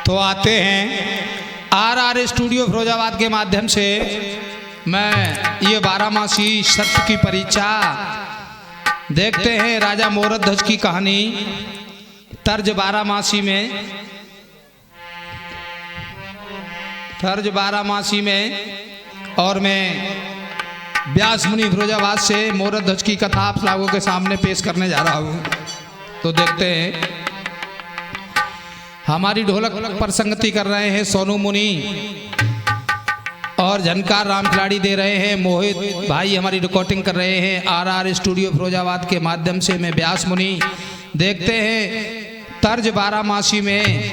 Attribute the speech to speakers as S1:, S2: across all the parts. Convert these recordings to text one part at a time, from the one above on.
S1: तो आते हैं आर स्टूडियो फिरोजाबाद के माध्यम से मैं ये 12मासी सत्य की परीक्षा देखते हैं। राजा मोहरत ध्वज की कहानी तर्ज 12मासी में और मैं व्यास मुनि फिरोजाबाद से मोहरत ध्वज की कथा आप लोगों के सामने पेश करने जा रहा हूँ। तो देखते हैं। हमारी ढोलक पर संगति कर रहे हैं सोनू मुनि और झनकार राम खिलाड़ी दे रहे हैं। मोहित भाई हमारी रिकॉर्डिंग कर रहे हैं आर स्टूडियो फिरोजाबाद के माध्यम से मैं व्यास मुनि। देखते हैं तर्ज 12मासी में।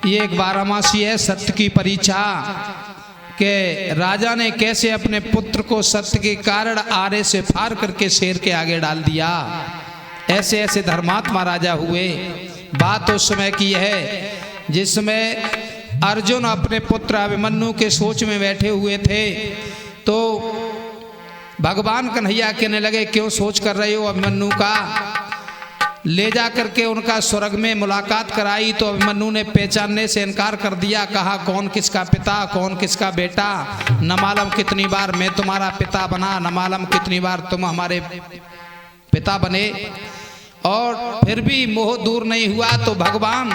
S1: ये एक 12मासी है सत्य की परीक्षा के राजा ने कैसे अपने पुत्र को सत्य के कारण आरे से फाड़ करके शेर के आगे डाल दिया। ऐसे ऐसे धर्मात्मा राजा हुए। बात उस समय की है जिसमें अर्जुन अपने पुत्र अभिमन्यु के सोच में बैठे हुए थे। तो भगवान कन्हैया कहने लगे क्यों सोच कर रहे हो अभिमन्यु का। ले जा करके उनका स्वर्ग में मुलाकात कराई तो अभिमन्यु ने पहचानने से इनकार कर दिया। कहा कौन किसका पिता कौन किसका बेटा। न मालूम कितनी बार मैं तुम्हारा पिता बना, न मालूम कितनी बार तुम हमारे पिता बने। और फिर भी मोह दूर नहीं हुआ। तो भगवान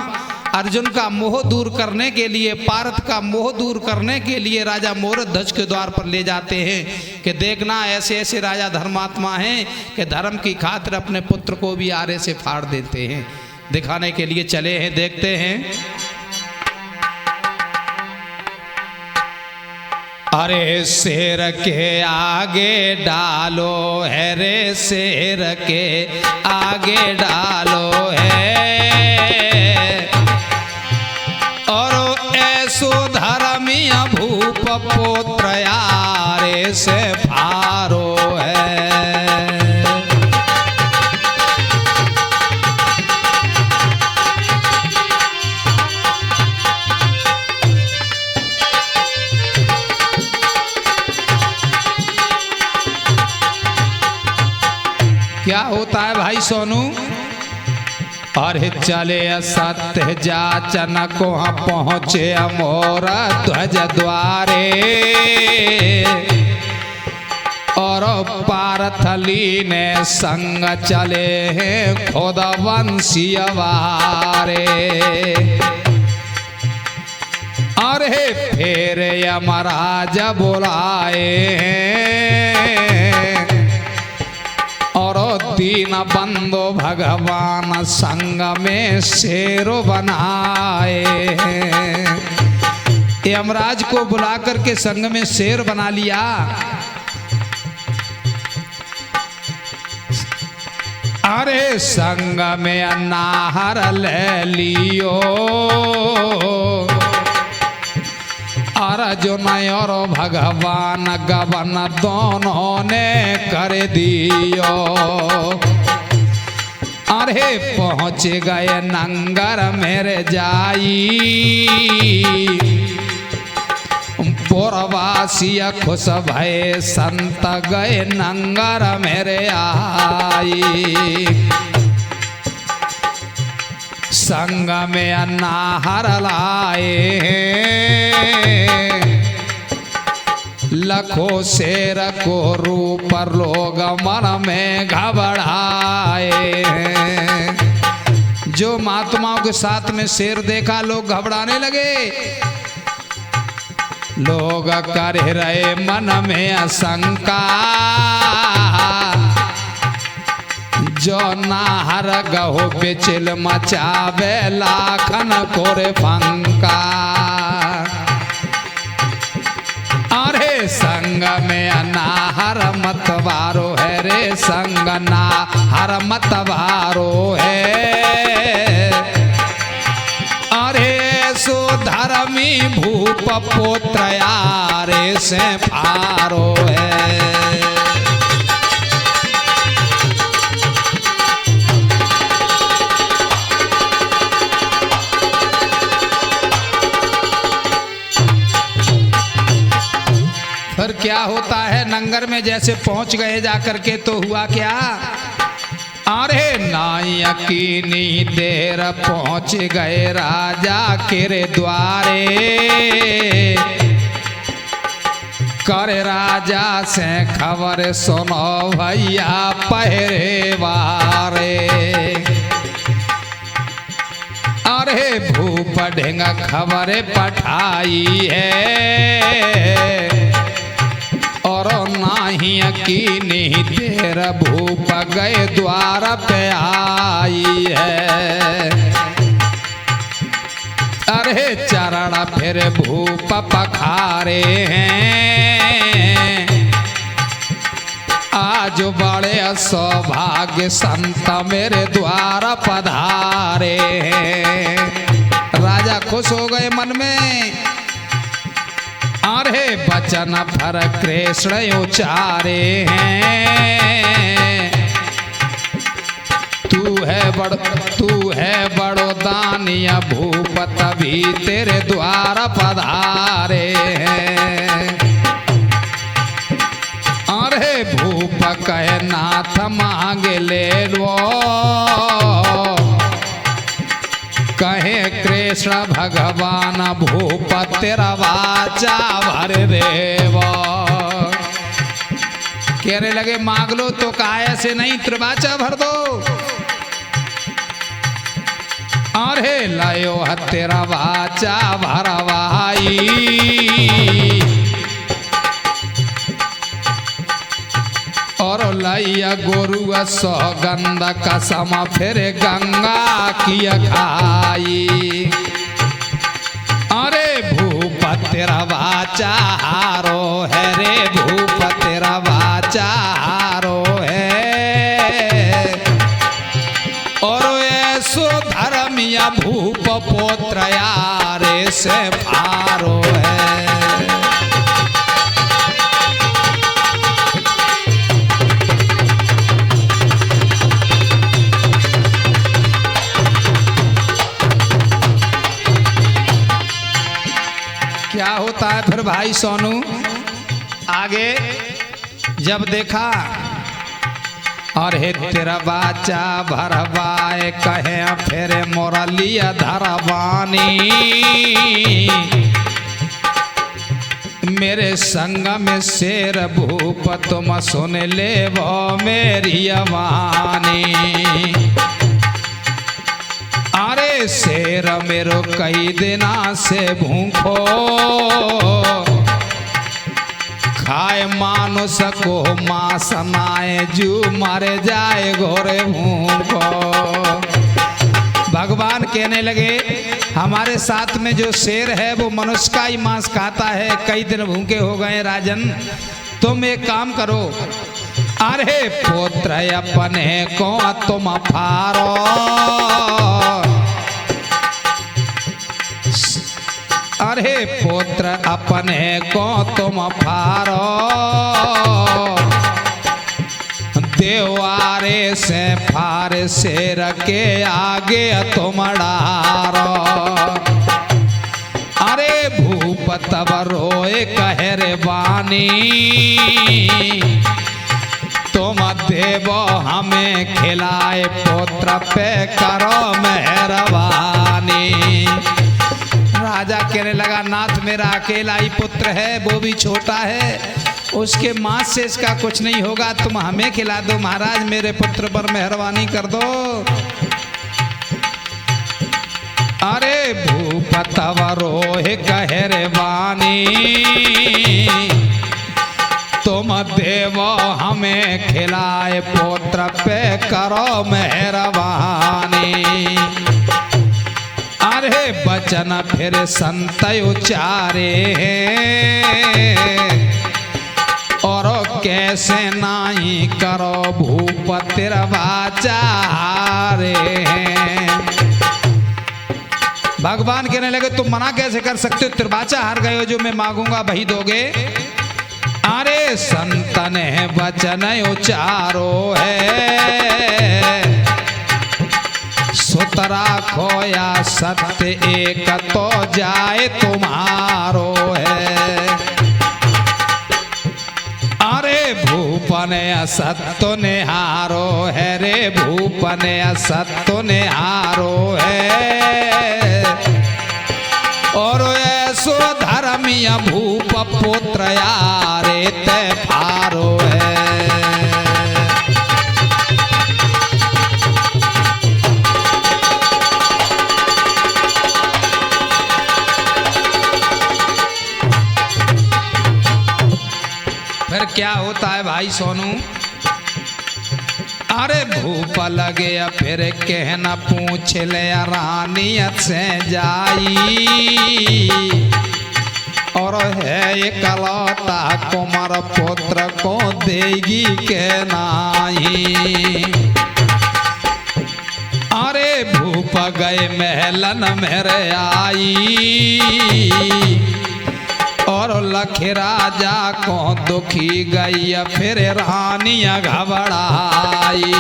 S1: अर्जुन का मोह दूर करने के लिए, पार्थ का मोह दूर करने के लिए राजा मोहरत ध्वज के द्वार पर ले जाते हैं कि देखना ऐसे ऐसे राजा धर्मात्मा हैं कि धर्म की खातिर अपने पुत्र को भी आरे से फाड़ देते हैं। दिखाने के लिए चले हैं। देखते हैं। अरे शेर के आगे डालो है रे, शेर के आगे डालो है। और ऐसो धर्मी भूप पुत्र आरे से फारो है। क्या होता है भाई सोनू। अरे चले सत्य जाचन को पहुँचे मोहरत ध्वज द्वारे। और पार्थली ने संग चले हैं खुद वंशीय वारे। अरे फिर यमराज बुलाए और दीन बंधु भगवान संग में शेर बनाए। यमराज को बुला करके संग में शेर बना लिया। अरे संग में अनाहर ले लियो अर्जुन और भगवान गवन दोनों ने कर दियो। अरे पहुँच गए नंगर मेरे जाई। पुरवासी खुश भय संत गए नंगर मेरे आई। संग में अनाहर लाए लखों शेर को रूप लोग मन में घबराए। जो महात्माओं के साथ में शेर देखा लोग घबराने लगे। लोग कर रहे मन में आशंका जो नाहर गहो पे चिल मचावे लाखन कोरे फंका। अरे संग में अनाहर मतवारो है रे, संग नाहर मतवारो है। अरे सो धर्मी भूप पुत्र आरे से फारो है। फिर क्या होता है नंगर में जैसे पहुंच गए जाकर के तो हुआ क्या। अरे नाई यकीनी देर पहुंच गए राजा के द्वारे, करे राजा से खबर सुनो भैया पहरे वारे। अरे भूप ढेंगा खबर पठाई है, और नाही यकीनी देर भूप गए द्वार पे आई है। अरे चरण फिर भूप पखारे हैं, आज बड़े सौभाग्य संत मेरे द्वार पधारे हैं। राजा खुश हो गए मन में। अरे बचन भर कृष्ण उचारे हैं, तू है बड़ो दानिया भूप तभी तेरे द्वार पधारे हैं। अरे भूप कहे नाथ मांगे ले लो, कहे कृष्ण भगवान भूप तेरा वाचा भर देव। कहने लगे मांग लो तो कहा ऐसे नहीं, त्रिवाचा भर दो। अरे लायो तेरा वाचा भरवाई, और लैया गोरुआ सौगंध कसम फिर गंगा की खाई। अरे भूप तेरा वाचा हारो है रे, भूप तेरा वाचा हारो है, और ऐसो धर्मिया भूप पोत्र यारे से फारो है। क्या होता है फिर भाई सोनू? आगे जब देखा, और हे तेरा बाचा भरवाए कहे फिर मोरलिया धरवानी, मेरे संग में शेर भूप तुम सुन ले वो मेरी वाणी। अरे शेर मेरो कई दिना से भूखो, खाए मानुष को मांस नाए जू मारे जाए घोरे भूखो। भगवान कहने लगे हमारे साथ में जो शेर है वो मनुष्य का ही मांस खाता है, कई दिन भूखे हो गए राजन, तुम एक काम करो, अरे पुत्र अपने को तुम फारो, अरे पुत्र अपने को तुम फारो, देवारे से फार शेर के आगे तुम डारो। अरे भूप तब रोए कहे रे वाणी, तुम देवो हमें खिलाए पुत्र पे करो मेहरबानी। राजा कहने लगा नाथ मेरा अकेला ही पुत्र है, वो भी छोटा है, उसके मांस से इसका कुछ नहीं होगा, तुम हमें खिला दो महाराज, मेरे पुत्र पर मेहरबानी कर दो। अरे भूप तब रोए कहे रे वाणी, तुम देवो हमें खिलाए पुत्र पे करो मेहरबानी। अरे बचन फिर संत उचारे और कैसे नाही करो भूप तेरा वाचा हारे। भगवान कहने लगे तुम मना कैसे कर सकते हो, त्रिवाचा हार गए हो, जो मैं मांगूंगा वही दोगे। अरे संत ने वचन उचारो है, सुतरा खोया सत्य एक तो जाए तुम्हारो है। अरे भूपन असत्तो निहारो है रे भूपन असत्तो निहारो है और ऐसो धर्मिय भूप पुत्र यारे ते फारो है। फिर क्या होता है भाई सोनू? अरे भूप लगे फिर कहना पूछ ले रानियत से जाई और है इकलौता कुमार पुत्र को देगी के नाही। अरे भूप गए महलन मेरे आई और लख राजा को दुखी गई फिर रानिया घबराई।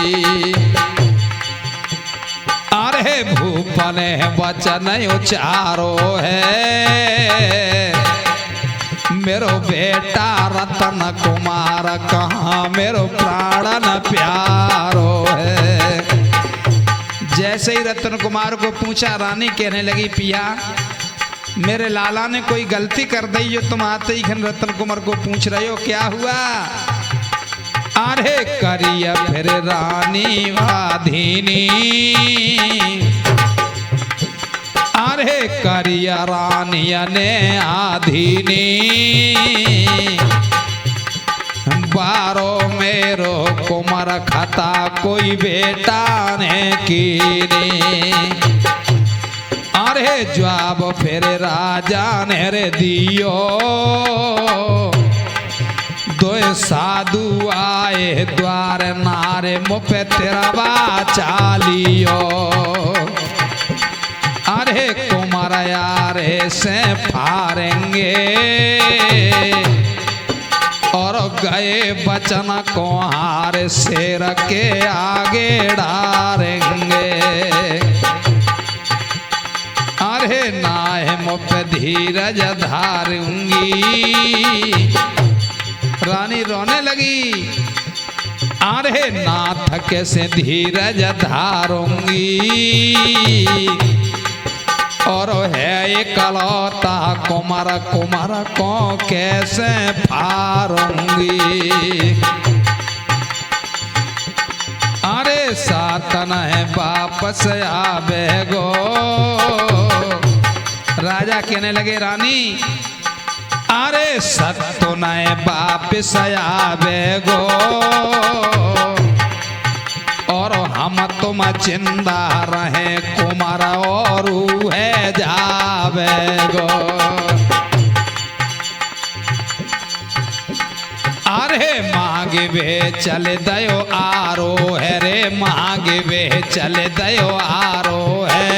S1: अरे भूप ने वचन उचारो है मेरो बेटा रतन कुमार कहाँ मेरो प्राणन प्यारो है। जैसे ही रतन कुमार को पूछा रानी कहने लगी पिया मेरे लाला ने कोई गलती कर दी जो तुम आते ही घन रतन कुमार को पूछ रहे हो क्या हुआ? अरे करिया फिर रानी वाधिनी अरे करिया रानिया ने आधीनी बारो मेरो कुमार खता कोई बेटा ने कीनी। अरे जवाब फिर राजा ने रे दियो दो साधु आए द्वार नारे मुपे तेरा चालियो। अरे कुमार यारे से फारेंगे और गए बचन को हार शेर के आगे डारेंगे। अरे नाहे मुझ धीरज धारूंगी रानी रोने लगी। अरे नाथ कैसे धीरज धारूंगी और है इकलौता कुमार कुमार को कैसे फारूंगी। अरे सातन है वापस आवे गो। राजा कहने लगे रानी अरे सत्तो नए वापिस आवे गो और हम तुम जिंदा रहे कुमार और है जावे गो। अरे मांगे वे चले दयो आरो है रे मांगे वे चले दयो आरो है।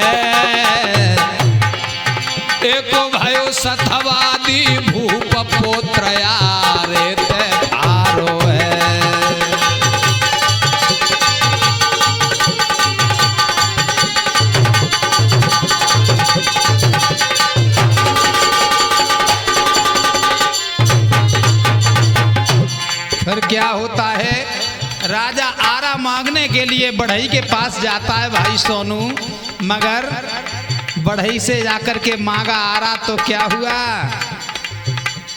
S1: एको भयो सतवादी भूप पुत्र यारे ते आरो है। फिर क्या होता है? राजा आरा मांगने के लिए बढ़ई के पास जाता है भाई सोनू, मगर बढ़ई से जाकर के मांगा आरा तो क्या हुआ?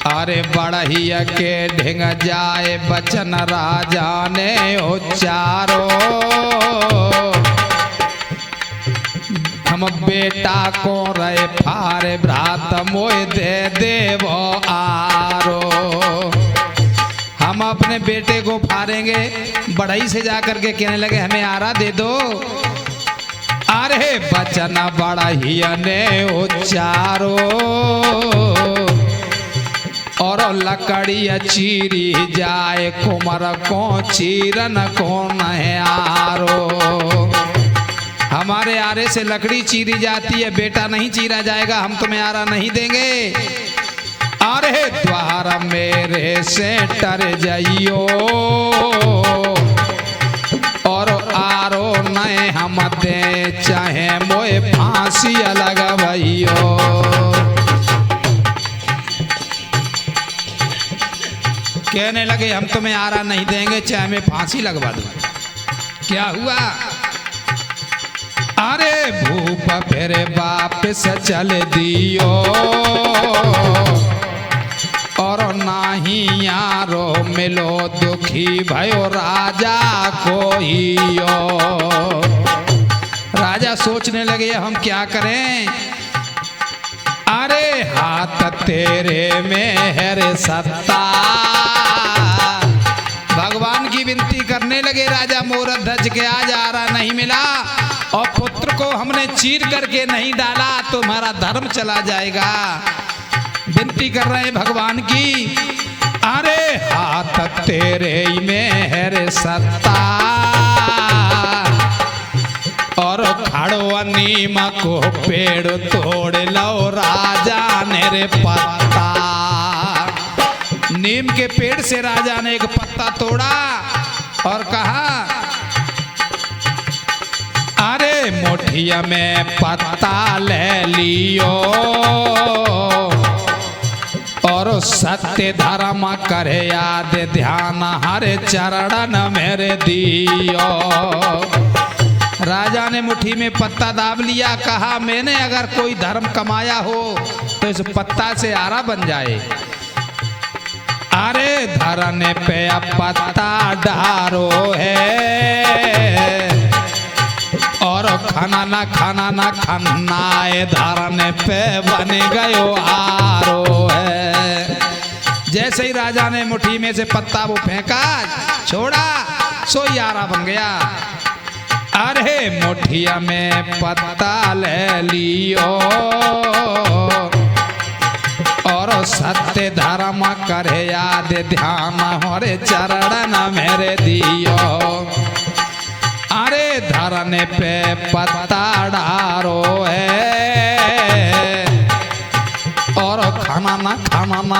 S1: अरे बढ़िया के ढिंग जाए बचन राजा ने उच्चारो हम बेटा को रहे फारे भ्रात मोय दे देवो आरो। हम अपने बेटे को फाड़ेंगे। बढ़ई से जाकर के कहने लगे हमें आरा दे दो। अरे बचन बढ़िया ने उच्चारो और लकड़ी चीरी जाए कुमार को चीरन को नहारो। हमारे आरे से लकड़ी चीरी जाती है, बेटा नहीं चीरा जाएगा, हम तुम्हें आरा नहीं देंगे। अरे द्वार मेरे से टर जाइयो और आरो नए हम दे चाहे मोए फांसी अलग भइयो। कहने लगे हम तुम्हें आरा नहीं देंगे, चाहे हमें फांसी लगवा दो। क्या हुआ? अरे भूप फिर वापिस चल दियो और नाही यारो मिलो, दुखी भयो राजा कोइयो। राजा सोचने लगे हम क्या करें। अरे हाथ तेरे में है रे सत्ता, भगवान की विनती करने लगे राजा मोरत ध्वज के, आज आरा नहीं मिला और पुत्र को हमने चीर करके नहीं डाला, तुम्हारा धर्म चला जाएगा। विनती कर रहे हैं भगवान की। अरे हाथ तेरे में है रे सत्ता और खड़ो नीम को पेड़ तोड़ लो राजा ने रे पत्ता। नीम के पेड़ से राजा ने एक पत्ता तोड़ा और कहा अरे मुठिया में पत्ता ले लियो और सत्य धर्म करे याद, ध्यान हरे चरण मेरे दियो। राजा ने मुट्ठी में पत्ता दाब लिया, कहा मैंने अगर कोई धर्म कमाया हो तो इस पत्ता से आरा बन जाए। अरे धरने पे पत्ता डारो है और खाना ना खाना धरने पे बन गयो आरो है। जैसे ही राजा ने मुट्ठी में से पत्ता वो फेंका, छोड़ा, सोई आरा बन गया। अरे मुठिया में पत्ता ले लियो और सत्य धर्म करे याद, ध्यान हरे चरण मेरे दियो। अरे धरने पे पत्ता डारो है और खाना ना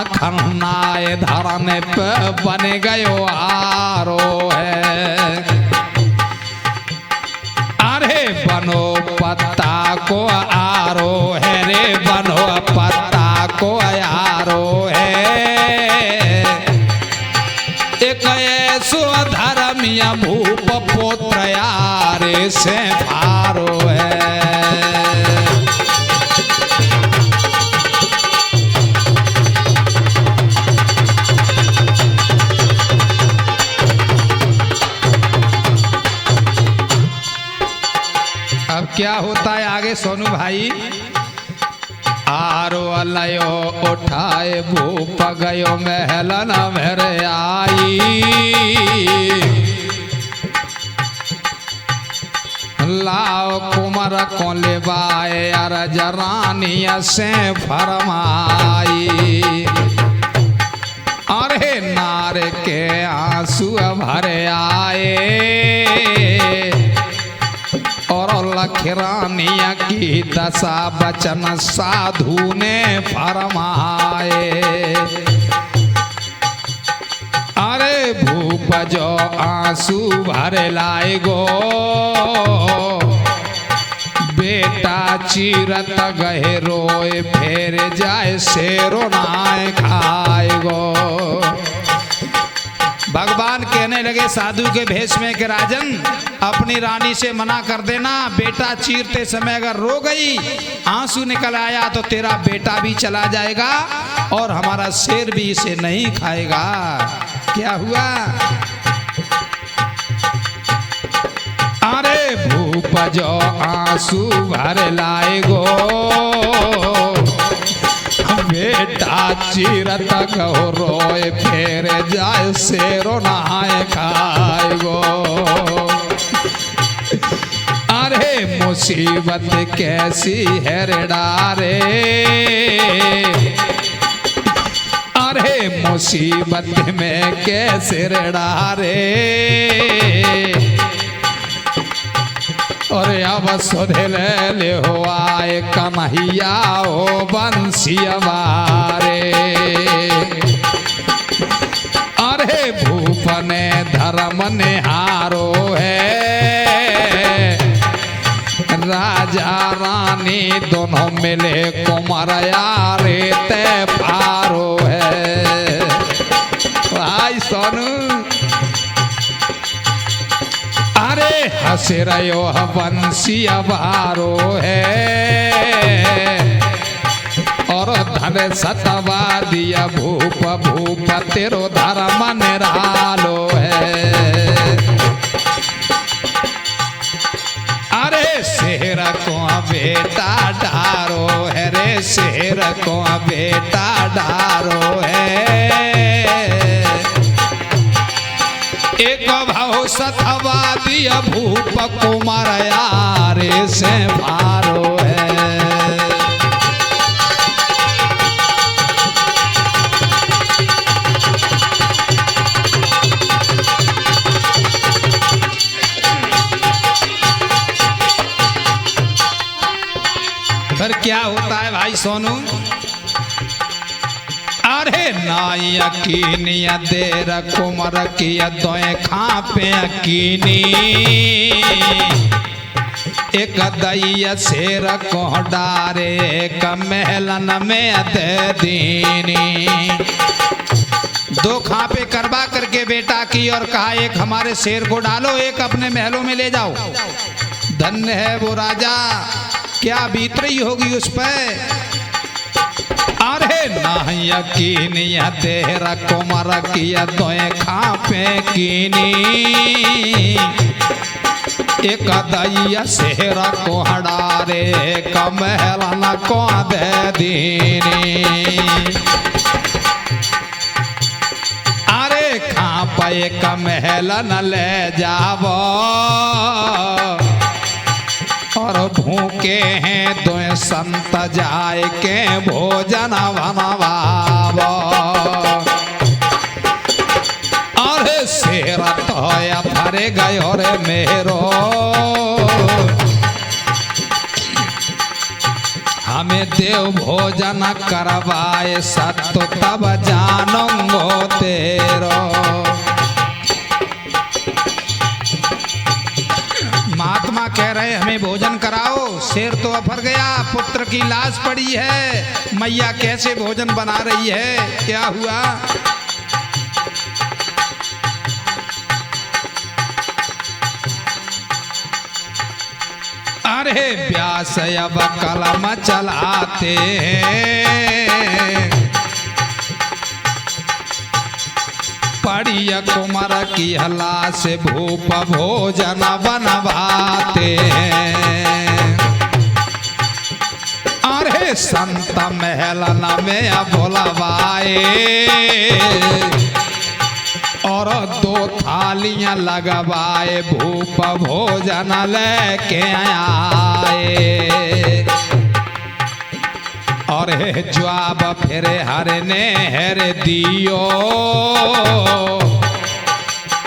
S1: खाना धरने पे बन गयो आरो है। अरे बनो पत्ता को आरो है रे, बनो पत्ता को आरो है। एक ऐसो धर्मिया भूप पुत्र यारे से भारो है। अब क्या होता है आगे सोनू भाई। आरो अलयो उठाए भूप गयो महल न मेरे आई, लाओ कुमार को लेवाए अरज रानिया से फरमाई। अरे नार के आंसू भरे आए और लखरानिया की दशा बचन साधु ने फरमाए। अरे भूप जो आंसू भरे लाए गो, बेटा चीरत गहे रोए, फेर जाए शेरो नाय खाए गो। भगवान कहने लगे साधु के भेष में कि राजन अपनी रानी से मना कर देना, बेटा चीरते समय अगर रो गई, आंसू निकल आया तो तेरा बेटा भी चला जाएगा और हमारा शेर भी इसे नहीं खाएगा। क्या हुआ? अरे भूप जो आंसू भर लाए गो, बेटा चीरत कहो रोए, फेर जाए शेरो नहाए खाए गो। अरे मुसीबत कैसी है रे डारे, अरे मुसीबत में कैसे रे डारे। और अब सुधे ले हो आए कन्हैया ओ बंसिया मारे। अरे भूप ने धर्म निहारो है, राजा रानी दोनों मिले कुमार यारे ते पारो है। हंस रहो बंसी अबारो है और धन सतवा दिया भूप भूप तेरो धर्म निरालो है। अरे शेर को बेटा डारो है रे शेर को बेटा डारो है एक भाव सतवा दिया भूप कुमार यारे से भारो है। फिर क्या होता है भाई सोनू? अरे नाई अकीनिया देर कुमर किया दोए खापे अकीनी एक दैया शेर को डारे एक महलन में अदे दीनी। दो खापे करवा करके बेटा की और कहा एक हमारे शेर को डालो एक अपने महलों में ले जाओ। धन्य है वो राजा, क्या बीत रही होगी उस पर। अरे नहीं यकीनिया तेरा कुमार किया दोए खापे कीनी एक दैया शेर को हडारे का महलन को दे दीनी। अरे खापे का महलन ले जावो और भूखे हैं दो संत जाए के भोजन बनवावो। अरे शेर तो फरे गयो रे मेरो हमें देव भोजन करवाए सत्य तब जानूंगो तेरो। महात्मा कह रहे हमें भोजन कराओ, शेर तो अफर गया, पुत्र की लाश पड़ी है, मैया कैसे भोजन बना रही है, क्या हुआ? अरे व्यास अब कलम चलाते हैं पड़िया कुमार की हला से भूप भोजन बनवाते हैं। अरे संत महलन में बुलवाए और दो थालियां लगवाए भूप भोजन लेके आए। और जवाब फिर हरने हर दियो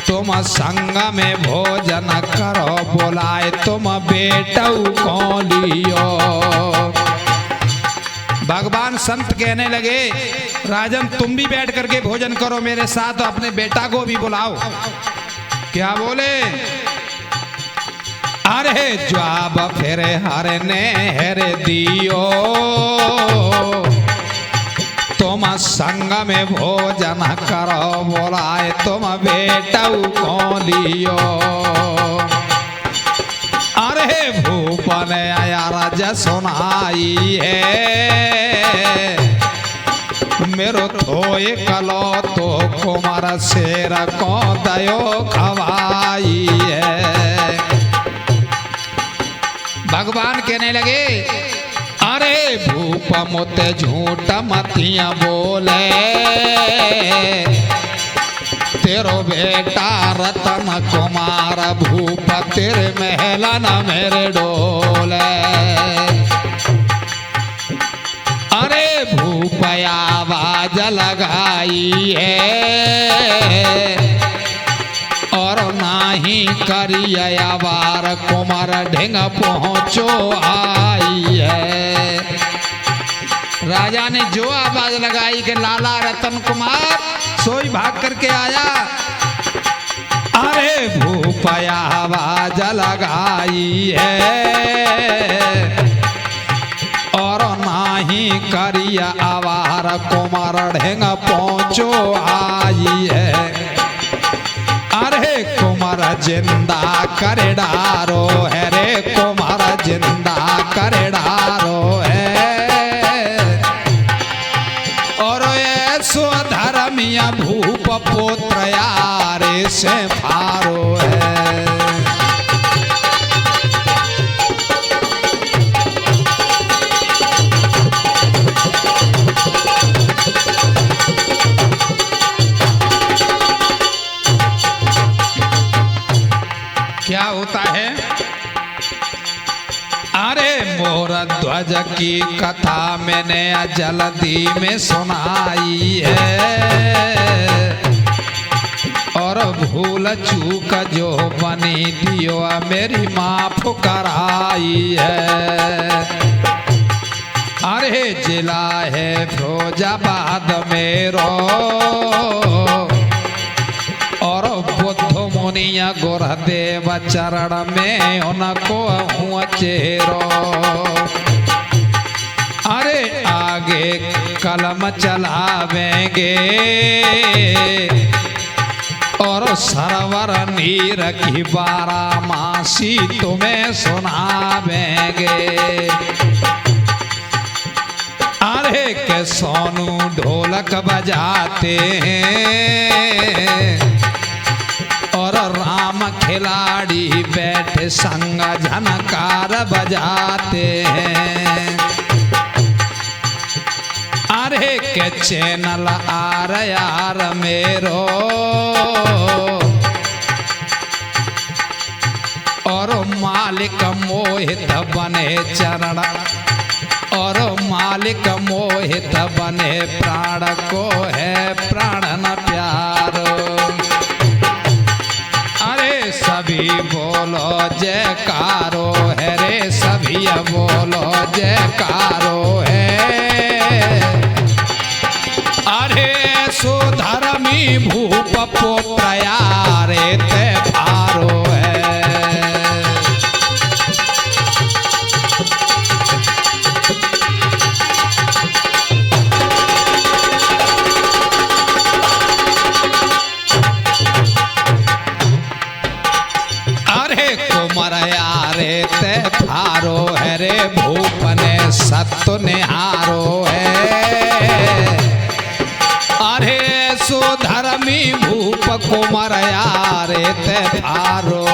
S1: तुम संग में भोजन करो बुलाए तुम बेटऊ को लियो। भगवान संत कहने लगे राजन तुम भी बैठ करके भोजन करो मेरे साथ, अपने बेटा को भी बुलाओ। क्या बोले? अरे जवाब फिर हरने हर दियो तुम संग में भोजन करो बोलाए तुम बेटऊ को लियो। अरे भूपन आया राज सुनाई है मेरो थोए कलो तो कुमार शेर को दयो खवाई है। भगवान कहने लगे अरे भूप मोते झूठ मतिया बोले तेरो बेटा रतन कुमार भूप तेरे महला न मेरे डोले। अरे भूप आवाज लगाई है और नाही करिया बार कुमार ढेंग पहुंचो आई है। राजा ने जो आवाज लगाई कि लाला रतन कुमार सोई भाग करके आया। अरे भूपया आवाज लगाई है और नाही करिया आवार कुमार ढेंग पहुंचो आई है। अरे अरे कुमार जिंदा करे डारो है रे, कुमार जिंदा करे डारो है। और ऐसो धर्मिया भूप पुत्र यारे से फारो है। क्या होता है? अरे मोर ध्वज की कथा मैंने जल्दी में सुनाई है, और भूल चूक जो बनी दियो मेरी माफ कराई है। अरे जिला है फिरोजाबाद मेरो, और बुद्ध मुनिया गुरुदेव चरण में उनको हुआ चेरो। अरे आगे कलम चलावेंगे और सरवर नीर की बारामासी तुम्हें सुनावेंगे। अरे के सोनू ढोलक बजाते हैं, और राम खिलाड़ी बैठे संग झनकार बजाते हैं। अरे के चैनल आर यार मेरो, और मालिक मोहित बने चरण, और मालिक मोहित बने प्राण को है प्राण न प्यारो। सभी बोलो जयकारो है रे, सभी बोलो जयकारो है। अरे सो धर्मी भूप पुत्र यारे ते फारो है। कुमार यारे ते फारो है रे, भूप ने सत्य निहारो है। अरे सो धर्मी भूप कुमार यारे ते फारो